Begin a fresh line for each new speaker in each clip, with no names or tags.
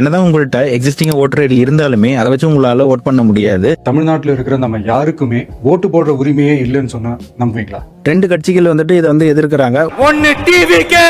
என்னதான் உங்கள்கிட்ட existing voter ID இருந்தாலுமே அதை வச்சு உங்களால ஓட் பண்ண முடியாது.
தமிழ்நாட்டில் இருக்கிற நம்ம யாருக்குமே ஓட்டு போடுற உரிமையே இல்லைன்னு சொன்னா நம்புவீங்களா?
ரெண்டு கட்சிகள் வந்துட்டு இதை வந்து எதிர்க்கிறாங்க.
ஒன்னு டிவிகே,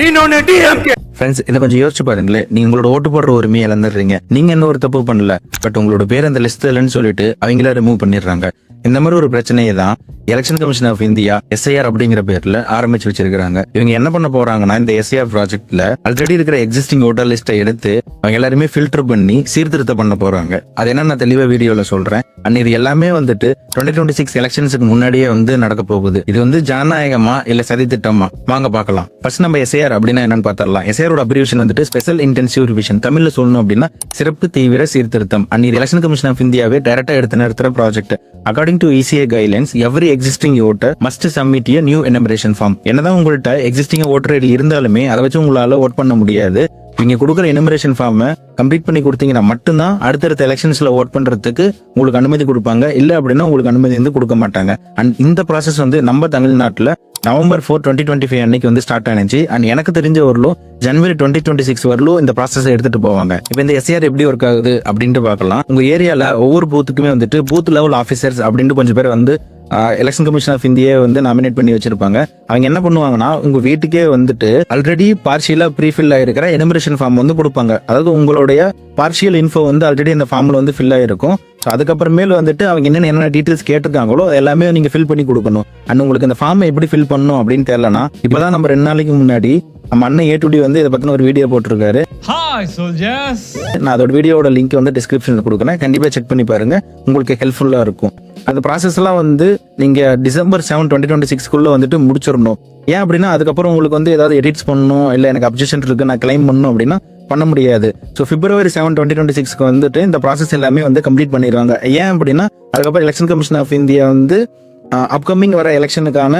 இன்னொன்னு டிஎம்கே.
ஃப்ரெண்ட்ஸ், இதை கொஞ்சம் யோசிச்சு பாருங்களேன். நீங்க உங்களோட ஓட்டு போடுற உரிமையை இழந்துடுறீங்க. நீங்க என்ன ஒரு தப்பு பண்ணல, பட் உங்களோட பேர் அந்த லிஸ்ட் இல்லைன்னு சொல்லிட்டு அவங்கள ரிமூவ் பண்ணிடுறாங்க. இந்த மாதிரி ஒரு பிரச்சனையை தான் election commission of India SIR அப்படிங்கிற பேர்ல ஆரம்பிச்சு வச்சிருக்காங்க. இவங்க என்ன பண்ண போறாங்கன்னா, இந்த SIR ப்ராஜெக்ட்ல ஆல்ரெடி இருக்கிற எக்ஸிஸ்டிங் ஓட்டர் லிஸ்ட்டை எடுத்து அவங்க எல்லாருமே ஃபில்டர் பண்ணி சீர்திருத்தம் பண்ண போறாங்க. அது என்ன நான் தெளிவா வீடியோல சொல்றேன். அண்ட் இது எல்லாமே வந்துட்டு 2026 எலெக்ஷன்ஸுக்கு முன்னாடியே வந்து நடக்க போகுது. இது வந்து ஜனநாயகமா இல்ல சதி திட்டமா, வாங்க பார்க்கலாம். ஃபர்ஸ்ட் நம்ம SIR அப்படின்னா என்னன்னு பார்த்தரலாம். SIR ஓட அப்ரிவியேஷன் வந்துட்டு ஸ்பெஷல் இன்டென்சிவ் ரிவிஷன். தமிழ்ல சொல்லணும் அப்படின்னா சிறப்பு தீவிர சீர்திருத்தம். அண்ட் இது எலெக்ஷன் கமிஷன் ஆஃப் இந்தியாவே டைரக்டா எடுத்து நடத்துற project. According to ECA guidelines, every existing voter must submit a new enumeration form. என்னதான் உங்கள்கிட்ட எக்ஸிஸ்டிங் ஓட்டர் ஐடி இருந்தாலுமே அதை வச்சு உங்களால ஓட் பண்ண முடியாது. நீங்க கொடுக்குற எனுமரேஷன் ஃபார்மை கம்ப்ளீட் பண்ணி கொடுத்தீங்கன்னா மட்டும்தான் அடுத்தடுத்த எலெக்ஷன்ஸ்ல ஓட் பண்றதுக்கு உங்களுக்கு அனுமதி கொடுப்பாங்க. இல்ல அப்படின்னா உங்களுக்கு அனுமதி வந்து கொடுக்க மாட்டாங்க. அண்ட் இந்த ப்ராசஸ் வந்து நம்ம தமிழ்நாட்டுல November 4, 2025 அன்னைக்கு வந்து ஸ்டார்ட் ஆனிச்சு. அண்ட் எனக்கு தெரிஞ்ச வரலும் January 2026 வரலும் இந்த ப்ராசஸ் எடுத்துட்டு போவாங்க. இப்போ இந்த SIR எப்படி ஒர்க் ஆகுது அப்படின்ட்டு பார்க்கலாம். உங்க ஏரியால ஒவ்வொரு பூத்துக்குமே வந்துட்டு பூத் லெவல் ஆஃபீஸர்ஸ் அப்படின்ட்டு கொஞ்சம் பேர் வந்து எலெக்ஷன் கமிஷன் ஆஃப் இந்தியா வந்து நாமினேட் பண்ணி வச்சிருப்பாங்க. அவங்க என்ன பண்ணுவாங்கன்னா, உங்க வீட்டுக்கே வந்துட்டு ஆல்ரெடி பார்ஷியலா ப்ரீஃபில் ஆயிருக்கிற எனுமரேஷன் ஃபார்ம் வந்து கொடுப்பாங்க. அதாவது உங்களுடைய பார்ஷியல் இன்ஃபோ வந்து ஆல்ரெடி அந்த ஃபார்ம்ல வந்து ஃபில் ஆயிருக்கும். ஸோ அதுக்கப்புறமேல வந்துட்டு அவங்க என்னென்ன டீட்டெயில்ஸ் கேட்டிருக்காங்களோ எல்லாமே நீங்க ஃபில் பண்ணி கொடுக்கணும். அண்ட் உங்களுக்கு இந்த ஃபார்மை எப்படி ஃபில் பண்ணணும் அப்படின்னு தெரியலனா, இப்பதான் நம்ம 2 நாளைக்கு முன்னாடி நம்ம அண்ணன் A2D வந்து இதை பத்தின ஒரு வீடியோ போட்டிருக்காரு.
Hi soldiers.
நான் அதோட வீடியோட லிங்க் வந்து டிஸ்கிரிப்ஷன்ல கொடுக்குறேன். கண்டிப்பா செக் பண்ணி பாருங்க, உங்களுக்கு ஹெல்ப்ஃபுல்லா இருக்கும். அந்த ப்ராசஸ் எல்லாம் வந்து நீங்க December 7, 2026 வந்துட்டு முடிச்சிடணும். ஏன் அப்படின்னா அதுக்கப்புறம் உங்களுக்கு வந்து ஏதாவது எடிட்ஸ் பண்ணணும், இல்ல எனக்கு அப்ஜெக்ஷன் இருக்கு நான் கிளைம் பண்ணணும் அப்படின்னா பண்ண முடியாது. ஸோ February 7, 2026 வந்துட்டு இந்த ப்ராசஸ் எல்லாமே வந்து கம்ப்ளீட் பண்ணிடுவாங்க. ஏன் அப்படின்னா அதுக்கப்புறம் எலெக்ஷன் கமிஷன் ஆஃப் இந்தியா வந்து அப்கமிங் வர எலெக்ஷனுக்கான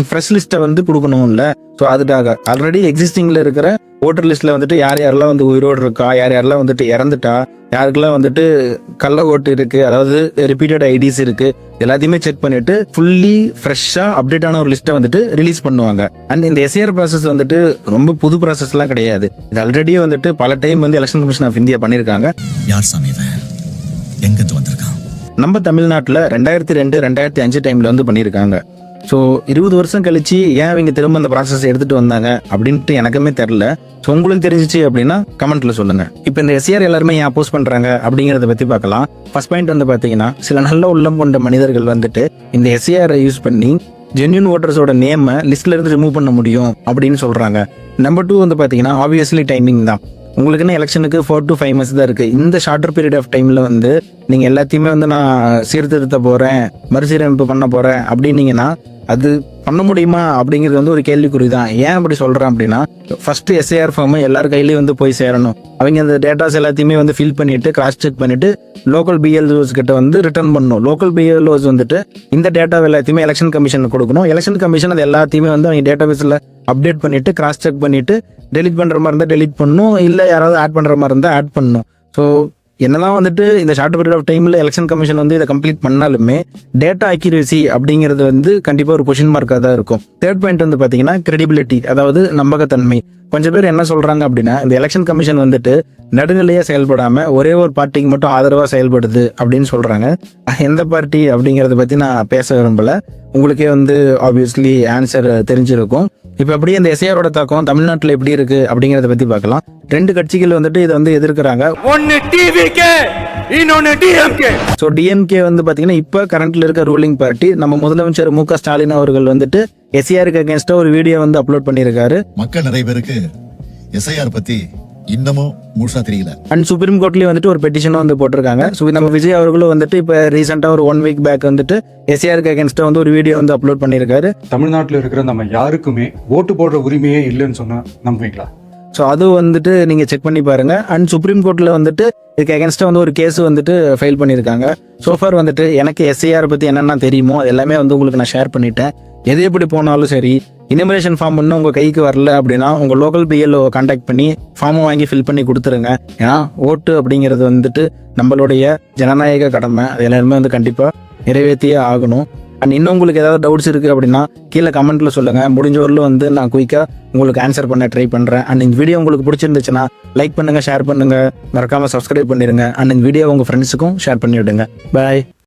ஃப்ரெஷ் லிஸ்ட்டை வந்து கொடுக்கணும்ல. ஸோ அதுக்காக ஆல்ரெடி எக்ஸிஸ்டிங்ல இருக்கிற ஓட்டர் லிஸ்ட்ல வந்துட்டு யார் யாரெல்லாம் வந்து உயிரோடு இருக்கா, யார் யாரெல்லாம் வந்துட்டு இறந்துட்டா, யாருக்கெல்லாம் வந்துட்டு கள்ள ஓட்டு இருக்கு, அதாவது ரிப்பீட்டட் ஐடிஸ் இருக்கு, எல்லாத்தையுமே செக் பண்ணிட்டு ஃபுல்லி ஃப்ரெஷ்ஷா அப்டேட் ஆன ஒரு லிஸ்ட்டை வந்துட்டு ரிலீஸ் பண்ணுவாங்க. அண்ட் இந்த SIR ப்ராசஸ் வந்துட்டு ரொம்ப புது ப்ராசஸ்லாம் கிடையாது. இது ஆல்ரெடி வந்துட்டு பல டைம் வந்து எலெக்ஷன் கமிஷன் ஆஃப் இந்தியா பண்ணியிருக்காங்க.
யார் சாமி எங்கிருந்து வந்திருக்கான்?
நம்ம தமிழ்நாட்டில் 2002, 2005 டைம்ல வந்து பண்ணியிருக்காங்க. ஸோ 20 வருஷம் கழிச்சு ஏன் அவங்க திரும்ப அந்த ப்ராசஸ் எடுத்துட்டு வந்தாங்க அப்படின்ட்டு எனக்குமே தெரியல. ஸோ உங்களுக்கு தெரிஞ்சிச்சு அப்படின்னா கமெண்ட்ல சொல்லுங்க. இப்போ இந்த SIR எல்லாருமே ஏன் அப்போஸ் பண்றாங்க அப்படிங்கறத பத்தி பார்க்கலாம். ஃபர்ஸ்ட் பாயிண்ட் வந்து பாத்தீங்கன்னா, சில நல்ல உள்ளம் கொண்ட மனிதர்கள் வந்துட்டு இந்த SIR யூஸ் பண்ணி ஜென்யூன் ஓட்டர்ஸோட நேமை லிஸ்ட்ல இருந்து ரிமூவ் பண்ண முடியும் அப்படின்னு சொல்றாங்க. நம்பர் 2 வந்து பாத்தீங்கன்னா, ஆப்வியஸ்லி டைமிங் தான். உங்களுக்குன்னு எலெக்ஷனுக்கு 4 to 5 months தான் இருக்கு. இந்த ஷார்ட்டர் பீரியட் ஆஃப் டைம்ல வந்து நீங்க எல்லாத்தையுமே வந்து நான் சீர்திருத்த போறேன், மறுசீரமைப்பு பண்ண போறேன் அப்படின்னீங்கன்னா அது பண்ண முடியுமா அப்படிங்கிறது வந்து ஒரு கேள்விக்குறி தான். ஏன் அப்படி சொல்றேன் அப்படின்னா, ஃபர்ஸ்ட் SIR ஃபார்ம் எல்லார் கையிலயும் வந்து போய் சேரணும். அவங்க அந்த டேட்டாஸ் எல்லாத்தையுமே வந்து ஃபில் பண்ணிட்டு கிராஸ் செக் பண்ணிட்டு லோக்கல் BLOs கிட்ட வந்து ரிட்டர்ன் பண்ணணும். லோக்கல் BLOs வந்துட்டு இந்த டேட்டா எல்லாத்தையுமே எலெக்ஷன் கமிஷனுக்கு கொடுக்கணும். எலெக்ஷன் கமிஷன் அது எல்லாத்தையுமே வந்து அவங்க டேட்டாபேஸ்ல அப்டேட் பண்ணிட்டு கிராஸ் செக் பண்ணிட்டு டெலிட் பண்ற மாதிரி இருந்தால் டெலிட் பண்ணணும், இல்லை யாராவது ஆட் பண்ற மாதிரி இருந்தால் ஆட் பண்ணணும். ஸோ என்னதான் வந்துட்டு இந்த ஷார்ட் பீரியட் ஆஃப் டைம்ல எலெக்ஷன் கமிஷன் வந்து இதை கம்ப்ளீட் பண்ணாலுமே டேட்டா அக்யூரசி அப்படிங்கிறது வந்து கண்டிப்பா ஒரு கொஸ்டின் மார்க்காக தான் இருக்கும். தேர்ட் பாயிண்ட் வந்து பாத்தீங்கன்னா கிரெடிபிலிட்டி, அதாவது நம்பகத்தன்மை. கொஞ்சம் பேர் என்ன சொல்றாங்க அப்படின்னா, இந்த எலெக்ஷன் கமிஷன் வந்துட்டு நடுநிலையா செயல்படாம ஒரே ஒரு பார்ட்டிக்கு மட்டும் ஆதரவா செயல்படுது அப்படின்னு சொல்றாங்க. எந்த பார்ட்டி அப்படிங்கறத பத்தி நான் பேச விரும்பல. உங்களுக்கே வந்து ஆப்வியஸ்லி ஆன்சர் தெரிஞ்சிருக்கும். இப்ப அப்படியே இந்த SIR-ஓட தாக்கம் தமிழ்நாட்டுல எப்படி இருக்கு அப்படிங்கறத பத்தி பார்க்கலாம். 2 கட்சிகள் வந்துட்டு இதை வந்து எதிர்க்கிறாங்க.
ஒன்னு டிவிகே, இன்னொன்னு டிஎம்கே.
ஸோ DMK வந்து பாத்தீங்கன்னா இப்ப கரண்ட்ல இருக்க ரூலிங் பார்ட்டி. நம்ம முதலமைச்சர் MK ஸ்டாலின் அவர்கள் வந்துட்டு SIR-க்கு அகேன்ஸ்டா ஒரு வீடியோ வந்து அப்லோட் பண்ணியிருக்காரு.
மக்கள் நிறைய பேருக்கு SIR பத்தி இன்னமும் முழுசா தெரியல.
அண்ட் சுப்ரீம் கோர்ட்லயும் வந்துட்டு ஒரு பெட்டிஷனும் வந்து போட்டிருக்காங்க. ஸோ நம்ம விஜய் அவர்களும் வந்துட்டு இப்ப ரீசெண்டா ஒரு 1 week பேக் வந்துட்டு SIR-க்கு அகேன்ஸ்டா வந்து ஒரு வீடியோ வந்து அப்லோட் பண்ணியிருக்காரு.
தமிழ்நாட்டில் இருக்கிற நம்ம யாருக்குமே ஓட்டு போடுற உரிமையே இல்லைன்னு சொன்னா நம்புவீங்களா?
ஸோ அது வந்துட்டு நீங்க செக் பண்ணி பாருங்க. அண்ட் சுப்ரீம் கோர்ட்ல வந்துட்டு இதுக்கு அகேன்ஸ்டா வந்து ஒரு கேஸ் வந்துட்டு ஃபைல் பண்ணியிருக்காங்க. சோஃபார் வந்துட்டு எனக்கு SIR பத்தி என்னென்ன தெரியுமோ அது எல்லாமே வந்து உங்களுக்கு நான் ஷேர் பண்ணிட்டேன். எது எப்படி போனாலும் சரி, இனிமரேஷன் ஃபார்ம் இன்னும் உங்க கைக்கு வரல அப்படின்னா உங்க லோக்கல் BLO கான்டாக்ட் பண்ணி ஃபார்மை வாங்கி ஃபில் பண்ணி கொடுத்துருங்க. ஏன்னா ஓட்டு அப்படிங்கிறது வந்துட்டு நம்மளுடைய ஜனநாயக கடமை. அது எல்லாருமே வந்து கண்டிப்பா நிறைவேற்றியே ஆகணும். அண்ட் இன்னும் உங்களுக்கு ஏதாவது டவுட்ஸ் இருக்குது அப்படின்னா கீழே கமெண்ட்டில் சொல்லுங்கள். முடிஞ்ச வரலும் வந்து நான் குயிக்காக உங்களுக்கு ஆன்சர் பண்ண ட்ரை பண்ணுறேன். அண்ட் இந்த வீடியோ உங்களுக்கு பிடிச்சிருந்துச்சுன்னா லைக் பண்ணுங்கள், ஷேர் பண்ணுங்கள், மறக்காமல் சப்ஸ்கிரைப் பண்ணிடுங்க. அண்ட் இந்த வீடியோ உங்கள் ஃப்ரெண்ட்ஸுக்கும் ஷேர் பண்ணி விடுங்க. பாய்.